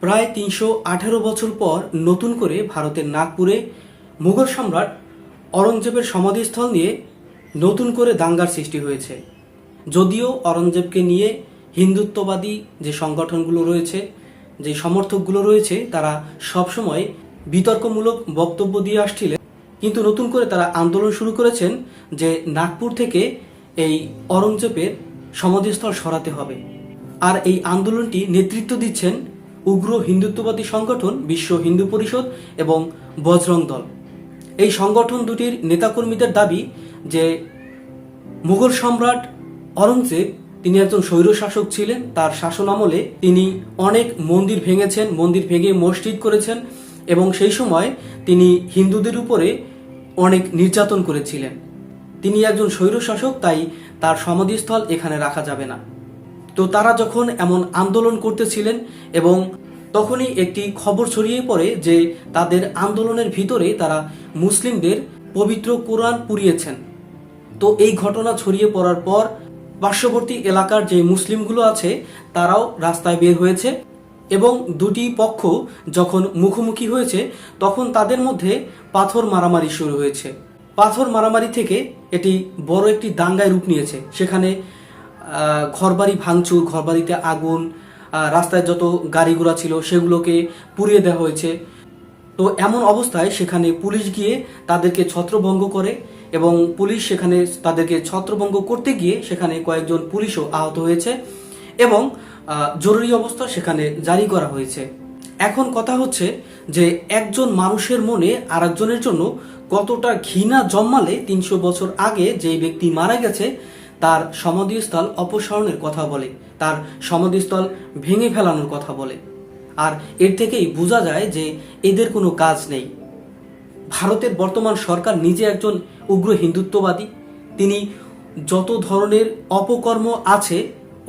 প্রায় ৩১৮ বছর পর নতুন করে ভারতের নাগপুরে মুঘল সম্রাট অরঙ্গজেবের সমাধিস্থল নিয়ে নতুন করে দাঙ্গার সৃষ্টি হয়েছে। যদিও অরঙ্গজেবকে নিয়ে হিন্দুত্ববাদী যে সংগঠনগুলো রয়েছে, যে সমর্থকগুলো রয়েছে, তারা সবসময় বিতর্কমূলক বক্তব্য দিয়ে আসছিলেন, কিন্তু নতুন করে তারা আন্দোলন শুরু করেছেন যে নাগপুর থেকে এই অরঙ্গজেবের সমাধিস্থল সরাতে হবে। আর এই আন্দোলনটি নেতৃত্ব দিচ্ছেন উগ্র হিন্দুত্ববাদী সংগঠন বিশ্ব হিন্দু পরিষদ এবং বজরং দল। এই সংগঠন দুটির নেতাকর্মীদের দাবি যে মুঘল সম্রাট অরঙ্গজেব তিনি একজন স্বৈরশাসক ছিলেন। তার শাসন আমলে তিনি অনেক মন্দির ভেঙেছেন, মন্দির ভেঙে মসজিদ করেছেন এবং সেই সময় তিনি হিন্দুদের উপরে অনেক নির্যাতন করেছিলেন। তিনি একজন স্বৈরশাসক, তাই তার সমাধিস্থল এখানে রাখা যাবে না। তো তারা যখন এমন আন্দোলন করতেছিলেন এবং তখনই একটি খবর ছড়িয়ে পড়ে যে তাদের আন্দোলনের ভিতরে তারা মুসলিমদের পবিত্র কোরআন পুড়িয়েছেন। তো এই ঘটনা ছড়িয়ে পড়ার পর পার্শ্ববর্তী এলাকার যে মুসলিমগুলো আছে তারাও রাস্তায় বের হয়েছে এবং দুটি পক্ষ যখন মুখোমুখি হয়েছে তখন তাদের মধ্যে পাথর মারামারি শুরু হয়েছে। পাথর মারামারি থেকে এটি বড় একটি দাঙ্গায় রূপ নিয়েছে। সেখানে ঘরবাড়ি ভাঙচুর, ঘরবাড়িতে আগুন, রাস্তায় যত গাড়ি ঘোড়া ছিল সেগুলোকে পুড়িয়ে দেওয়া হয়েছে। তো এমন অবস্থায় সেখানে পুলিশ গিয়ে তাদেরকে ছত্রভঙ্গ করে এবং পুলিশ সেখানে তাদেরকে ছত্রভঙ্গ করতে গিয়ে সেখানে কয়েকজন পুলিশও আহত হয়েছে এবং জরুরি অবস্থা সেখানে জারি করা হয়েছে। এখন কথা হচ্ছে যে একজন মানুষের মনে আর একজনের জন্য কতটা ঘৃণা জন্মালে ৩০০ বছর আগে যে ব্যক্তি মারা গেছে তার সমাধিস্থল অপসারণের কথা বলে, তার সমাধিস্থল ভেঙে ফেলানোর কথা বলে। আর এর থেকেই বোঝা যায় যে এদের কোনো কাজ নেই। ভারতের বর্তমান সরকার নিজে একজন উগ্র হিন্দুত্ববাদী। তিনি যত ধরনের অপকর্ম আছে,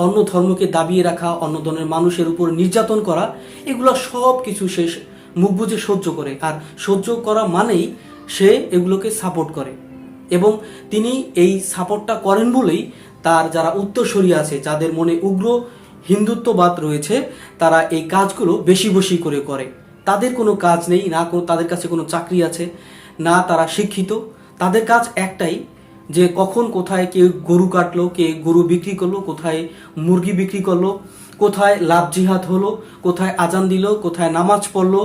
অন্য ধর্মকে দাবিয়ে রাখা, অন্য ধর্মের মানুষের উপর নির্যাতন করা, এগুলো সব কিছু সে মুখ বুজে সহ্য করে। আর সহ্য করা মানেই সে এগুলোকে সাপোর্ট করে এবং তিনি এই সাপোর্টটা করেন বলেই তার যারা উত্তরসূরি আছে, যাদের মনে উগ্র হিন্দুত্ববাদ রয়েছে, তারা এই কাজগুলো বেশি বেশি করে। তাদের কোনো কাজ নেই, না তাদের কাছে কোনো চাকরি আছে, না তারা শিক্ষিত। তাদের কাজ একটাই যে কখন কোথায় কে গরু কাটলো, কে গরু বিক্রি করলো, কোথায় মুরগি বিক্রি করলো, কোথায় লাভ জিহাদ হলো, কোথায় আজান দিল, কোথায় নামাজ পড়লো,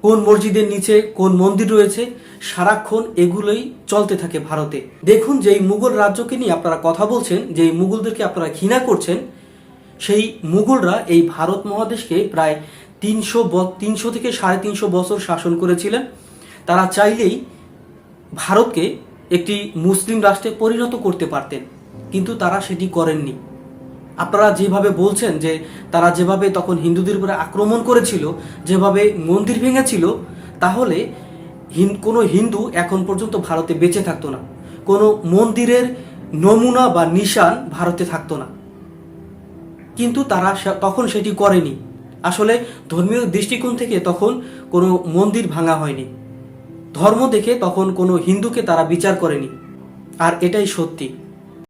কোন মসজিদের নিচে কোন মন্দির রয়েছে, সারাক্ষণ এগুলোই চলতে থাকে ভারতে। দেখুন, যেই মুঘল রাজ্যকে নিয়ে আপনারা কথা বলছেন, যেই মুঘলদেরকে আপনারা ঘৃণা করছেন, সেই মুঘলরা এই ভারত মহাদেশকে প্রায় ৩০০ থেকে ৩৫০ বছর শাসন করেছিলেন। তারা চাইলেই ভারতকে একটি মুসলিম রাষ্ট্রে পরিণত করতে পারতেন, কিন্তু তারা সেটি করেননি। আপনারা যেভাবে বলছেন যে তারা যেভাবে তখন হিন্দুদের উপরে আক্রমণ করেছিল, যেভাবে মন্দির ভেঙেছিল, তাহলে কোনো হিন্দু এখন পর্যন্ত ভারতে বেঁচে থাকতো না, কোনো মন্দিরের নমুনা বা নিশান ভারতে থাকতো না। কিন্তু তারা তখন সেটি করেনি। আসলে ধর্মীয় দৃষ্টিকোণ থেকে তখন কোনো মন্দির ভাঙা হয়নি, ধর্ম দেখে তখন কোনো হিন্দুকে তারা বিচার করেনি। আর এটাই সত্যি।